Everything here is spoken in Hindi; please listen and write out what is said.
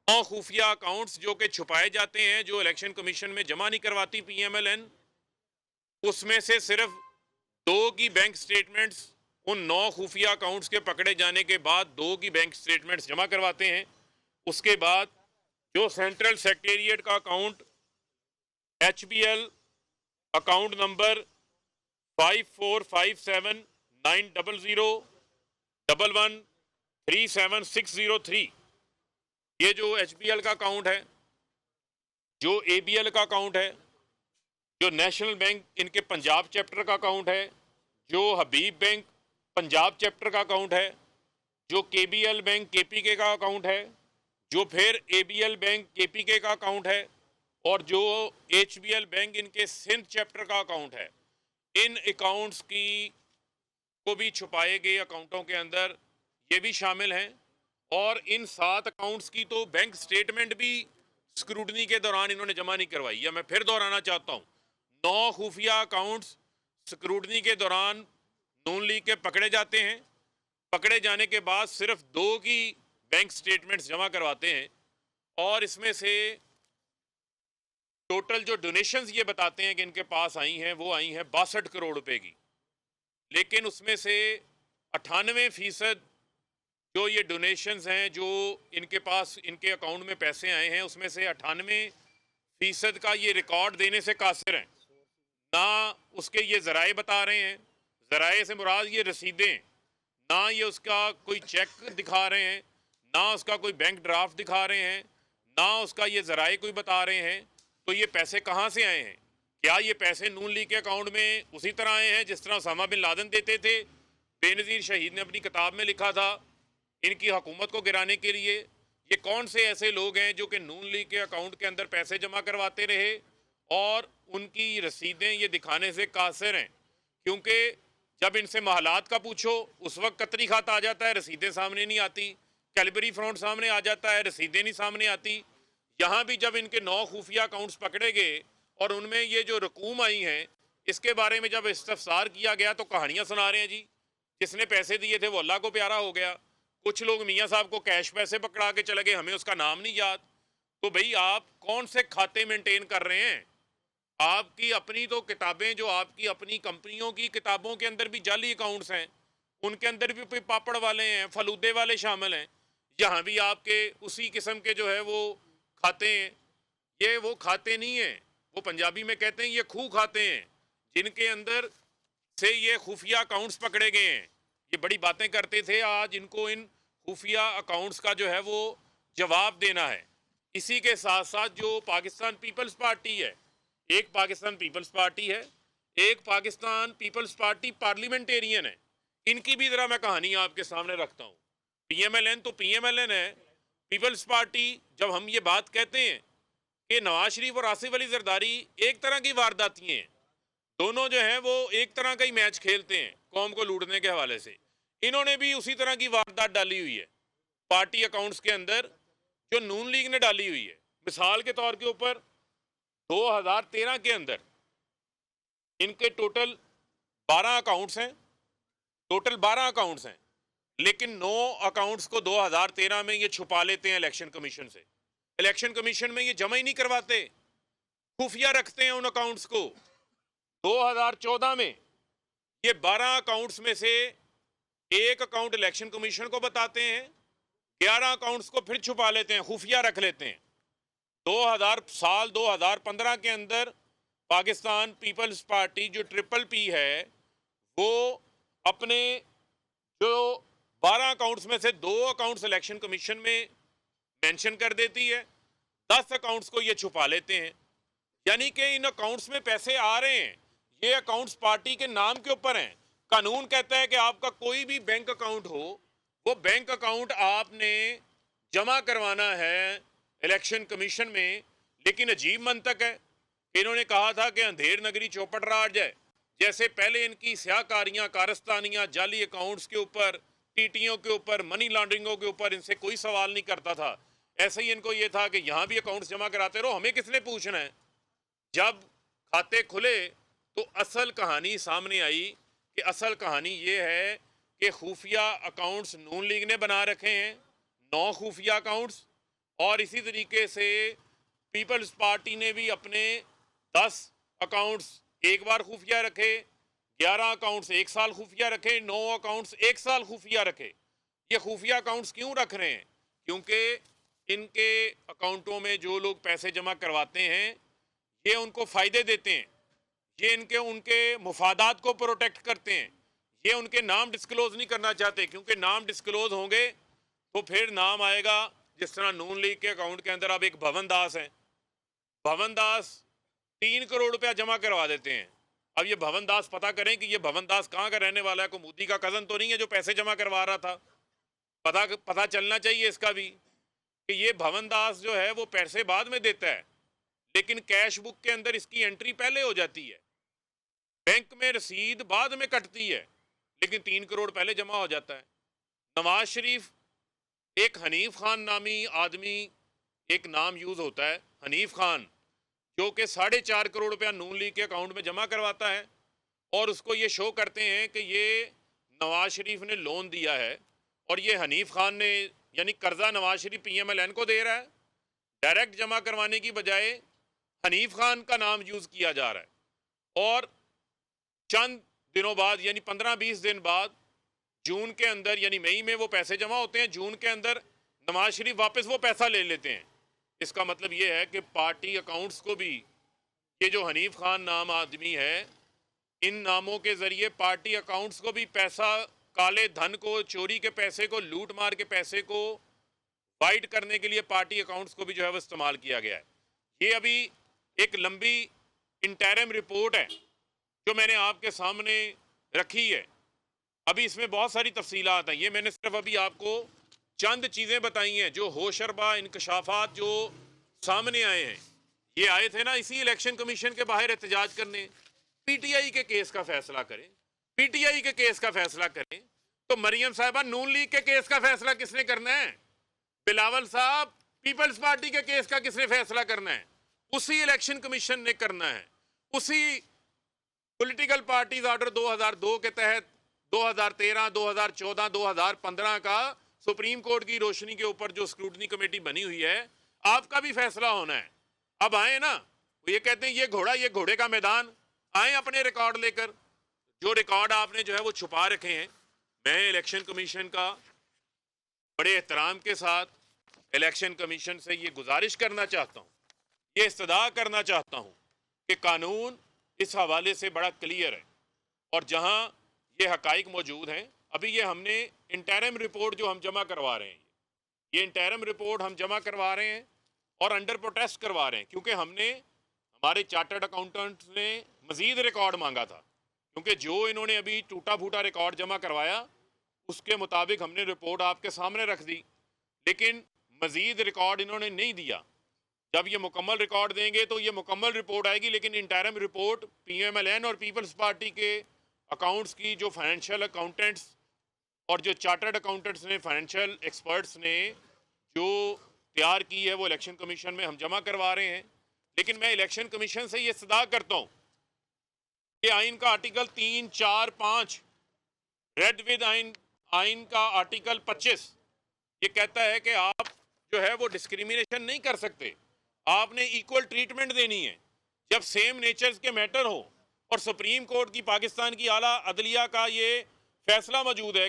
9 खुफिया अकाउंट्स जो कि छुपाए जाते हैं, जो इलेक्शन कमीशन में जमा नहीं करवाती पीएमएलएन, उसमें से सिर्फ 2 की बैंक स्टेटमेंट्स उन 9 खुफिया अकाउंट्स के पकड़े जाने के बाद 2 की बैंक स्टेटमेंट्स जमा करवाते हैं। उसके बाद जो सेंट्रल सेक्रेटेरिएट का अकाउंट HBL अकाउंट नंबर 545790113763, ये जो HBL का अकाउंट है, जो ABL का अकाउंट है, जो नेशनल बैंक इनके पंजाब चैप्टर का अकाउंट है, जो हबीब बैंक पंजाब चैप्टर का अकाउंट है, जो KBL बैंक KPK का अकाउंट है, जो फिर ABL बैंक KPK का अकाउंट है, और जो HBL बैंक इनके सिंध चैप्टर का अकाउंट है। इन अकाउंट्स की को भी छुपाए गए अकाउंटों के अंदर ये भी शामिल हैं। और इन 7 अकाउंट्स की तो बैंक स्टेटमेंट भी स्क्रूटनी के दौरान इन्होंने जमा नहीं करवाई। या मैं फिर दोहराना चाहता हूँ, 9 खुफिया अकाउंट्स स्क्रूटनी के दौरान नून लीग के पकड़े जाते हैं। पकड़े जाने के बाद सिर्फ 2 की बैंक स्टेटमेंट्स जमा करवाते हैं, और इसमें से टोटल जो डोनेशंस ये बताते हैं कि इनके पास आई हैं, वो आई हैं 62 करोड़ रुपए की। लेकिन उसमें से 98% जो ये डोनेशंस हैं, जो इनके पास इनके अकाउंट में पैसे आए हैं, उसमें से 98% का ये रिकॉर्ड देने से कासिर हैं। ना उसके ये ज़राए बता रहे हैं, ज़राए से मुराद ये रसीदें, ना ये उसका कोई चेक दिखा रहे हैं, ना उसका कोई बैंक ड्राफ्ट दिखा रहे हैं, ना उसका ये ज़राए कोई बता रहे हैं। तो ये पैसे कहाँ से आए हैं? क्या ये पैसे नून लीग के अकाउंट में उसी तरह आए हैं जिस तरह उसामा बिन लादेन देते थे? बेनज़ीर शहीद ने अपनी किताब में लिखा था इनकी हुकूमत को गिराने के लिए। ये कौन से ऐसे लोग हैं जो कि नून लीग के अकाउंट के अंदर पैसे जमा करवाते रहे और उनकी रसीदें ये दिखाने से कासिर हैं? क्योंकि जब इनसे महलात का पूछो उस वक्त कतरी खात आ जाता है, रसीदें सामने नहीं आती। कैलबरी फ्रंट सामने आ जाता है, रसीदें नहीं सामने आती। यहाँ भी जब इनके 9 खुफिया अकाउंट्स पकड़े गए और उनमें ये जो रकूम आई हैं, इसके बारे में जब इस्तफसार किया गया तो कहानियाँ सुना रहे हैं जी, जिसने पैसे दिए थे वो अल्लाह को प्यारा हो गया। कुछ लोग मियाँ साहब को कैश पैसे पकड़ा के चले गए, हमें उसका नाम नहीं याद। तो भाई आप कौन से खाते मेंटेन कर रहे हैं? आपकी अपनी तो किताबें, जो आपकी अपनी कंपनियों की किताबों के अंदर भी जाली अकाउंट्स हैं, उनके अंदर भी पापड़ वाले हैं, फलूदे वाले शामिल हैं। यहाँ भी आपके उसी किस्म के जो है वो खाते हैं। ये वो खाते नहीं हैं, वो पंजाबी में कहते हैं ये खूह खाते हैं, जिनके अंदर से ये खुफिया अकाउंट्स पकड़े गए हैं। ये बड़ी बातें करते थे, आज इनको इन खुफिया अकाउंट्स का जो है वो जवाब देना है। इसी के साथ साथ जो पाकिस्तान पीपल्स पार्टी है, एक पाकिस्तान पीपल्स पार्टी है, एक पाकिस्तान पीपल्स पार्टी पार्लियामेंटेरियन है। इनकी भी जरा मैं कहानी आपके सामने रखता हूँ। पीएमएलएन तो पीएमएलएन है, पीपल्स पार्टी। जब हम ये बात कहते हैं कि नवाज शरीफ और आसिफ अली जरदारी एक तरह की वारदाती हैं, दोनों जो हैं वो एक तरह का ही मैच खेलते हैं कौम को लूटने के हवाले से, इन्होंने भी उसी तरह की वारदात डाली हुई है पार्टी अकाउंट्स के अंदर, जो नून लीग ने डाली हुई है। मिसाल के तौर के ऊपर 2013 के अंदर इनके टोटल 12 अकाउंट्स हैं, टोटल 12 अकाउंट्स हैं, लेकिन 9 अकाउंट्स को 2013 में ये छुपा लेते हैं इलेक्शन कमीशन से। इलेक्शन कमीशन में ये जमा ही नहीं करवाते, खुफिया रखते हैं उन अकाउंट्स को। 2014 में ये 12 अकाउंट्स में से एक अकाउंट इलेक्शन कमीशन को बताते हैं, 11 अकाउंट्स को फिर छुपा लेते हैं, खुफिया रख लेते हैं। 2015 के अंदर पाकिस्तान पीपल्स पार्टी जो ट्रिपल पी है, वो अपने जो 12 अकाउंट्स में से 2 अकाउंट्स इलेक्शन कमीशन में मेंशन कर देती है, 10 अकाउंट्स को ये छुपा लेते हैं। यानी कि इन अकाउंट्स में पैसे आ रहे हैं, ये अकाउंट्स पार्टी के नाम के ऊपर हैं। कानून कहता है कि आपका कोई भी बैंक अकाउंट हो, वो बैंक अकाउंट आपने जमा करवाना है इलेक्शन कमीशन में। लेकिन अजीब मंतक है, इन्होंने कहा था कि अंधेर नगरी चौपट राज है। जैसे पहले इनकी स्याहकारियाँ, कारस्तानियाँ, जाली अकाउंट्स के ऊपर, टीटीओं के ऊपर, मनी लॉन्ड्रिंगों के ऊपर इनसे कोई सवाल नहीं करता था, ऐसे ही इनको ये था कि यहाँ भी अकाउंट्स जमा कराते रहो, हमें किसने पूछना है। जब खाते खुले तो असल कहानी सामने आई कि असल कहानी ये है कि खुफिया अकाउंट्स नून लीग ने बना रखे हैं, 9 खुफिया अकाउंट्स, और इसी तरीके से पीपल्स पार्टी ने भी अपने 10 अकाउंट्स एक बार खुफिया रखे, 11 अकाउंट्स 1 साल खुफिया रखे, 9 अकाउंट्स 1 साल खुफिया रखे। ये खुफिया अकाउंट्स क्यों रख रहे हैं? क्योंकि इनके अकाउंटों में जो लोग पैसे जमा करवाते हैं ये उनको फ़ायदे देते हैं, ये इनके उनके मुफादात को प्रोटेक्ट करते हैं, ये उनके नाम डिस्क्लोज नहीं करना चाहते, क्योंकि नाम डिस्क्लोज होंगे तो फिर नाम आएगा। जिस तरह नून लीग के अकाउंट के अंदर अब एक भवन दास है, भवन दास 3 करोड़ रुपया जमा करवा देते हैं। अब ये भवन दास पता करें कि ये भवन दास कहाँ का रहने वाला है, कोई मोदी का कज़न तो नहीं है जो पैसे जमा करवा रहा था। पता चलना चाहिए इसका भी कि ये भवन दास जो है वो पैसे बाद में देता है, लेकिन कैश बुक के अंदर इसकी एंट्री पहले हो जाती है, बैंक में रसीद बाद में कटती है, लेकिन 3 करोड़ पहले जमा हो जाता है। नवाज शरीफ, एक हनीफ खान नामी आदमी, एक नाम यूज होता है हनीफ खान, जो कि 4.5 करोड़ रुपया नून लीग के अकाउंट में जमा करवाता है और उसको ये शो करते हैं कि ये नवाज शरीफ ने लोन दिया है और ये हनीफ खान ने, यानी कर्जा नवाज शरीफ PMLN को दे रहा है। डायरेक्ट जमा करवाने की बजाय हनीफ खान का नाम यूज किया जा रहा है और चंद दिनों बाद यानी 15-20 दिन बाद जून के अंदर, यानी मई में वो पैसे जमा होते हैं, जून के अंदर नवाज शरीफ वापस वो पैसा ले लेते हैं। इसका मतलब ये है कि पार्टी अकाउंट्स को भी, ये जो हनीफ खान नाम आदमी है, इन नामों के ज़रिए पार्टी अकाउंट्स को भी पैसा, काले धन को, चोरी के पैसे को, लूट मार के पैसे को वाइट करने के लिए पार्टी अकाउंट्स को भी जो है वो इस्तेमाल किया गया है। ये अभी एक लंबी इंटरिम रिपोर्ट है जो मैंने आपके सामने रखी है। अभी इसमें बहुत सारी तफसीलात हैं, ये मैंने सिर्फ अभी आपको चंद चीज़ें बताई हैं जो होशरबा इंकशाफात जो सामने आए हैं। ये आए थे ना इसी इलेक्शन कमीशन के बाहर एहतजाज करने, PTI के केस का फैसला करें, PTI के केस का फैसला करें। तो मरियम साहिबा, नून लीग के केस का फैसला किसने करना है? बिलावल साहब, पीपल्स पार्टी के केस का किसने फैसला करना है? उसी इलेक्शन कमीशन ने करना है। उसी पॉलिटिकल पार्टीज ऑर्डर 2002 के तहत 2013, 2014, 2015 का सुप्रीम कोर्ट की रोशनी के ऊपर जो स्क्रूटनी कमेटी बनी हुई है, आपका भी फैसला होना है। अब आए ना, ये कहते हैं ये घोड़ा, ये घोड़े का मैदान, आए अपने रिकॉर्ड लेकर। जो रिकॉर्ड आपने जो है वो छुपा रखे हैं, मैं इलेक्शन कमीशन का बड़े एहतराम के साथ इलेक्शन कमीशन से ये गुजारिश करना चाहता हूँ, ये इस्तदा करना चाहता हूँ कि कानून इस हवाले से बड़ा क्लियर है और जहाँ ये हकाइक मौजूद हैं। अभी ये हमने इंटरिम रिपोर्ट जो हम जमा करवा रहे हैं, ये इंटरिम रिपोर्ट हम जमा करवा रहे हैं और अंडर प्रोटेस्ट करवा रहे हैं, क्योंकि हमने, हमारे चार्टर्ड अकाउंटेंट्स ने मज़ीद रिकॉर्ड मांगा था, क्योंकि जो इन्होंने अभी टूटा फूटा रिकॉर्ड जमा करवाया उसके मुताबिक हमने रिपोर्ट आपके सामने रख दी, लेकिन मज़ीद रिकॉर्ड इन्होंने नहीं दिया। जब ये मुकम्मल रिकॉर्ड देंगे तो ये मुकम्मल रिपोर्ट आएगी, लेकिन इंटरिम रिपोर्ट PMLN और पीपल्स पार्टी के अकाउंट्स की जो फाइनेंशियल अकाउंटेंट्स और जो चार्टर्ड अकाउंटेंट्स ने, फाइनेंशियल एक्सपर्ट्स ने जो तैयार की है, वो इलेक्शन कमीशन में हम जमा करवा रहे हैं। लेकिन मैं इलेक्शन कमीशन से ये सदा करता हूँ कि आइन का आर्टिकल 3, 4, 5 रेड विद आइन का आर्टिकल 25 ये कहता है कि आप जो है वो डिस्क्रिमिनेशन नहीं कर सकते, आपने इक्वल ट्रीटमेंट देनी है जब सेम नेचर्स के मैटर हो। और सुप्रीम कोर्ट की, पाकिस्तान की आला अदलिया का ये फैसला मौजूद है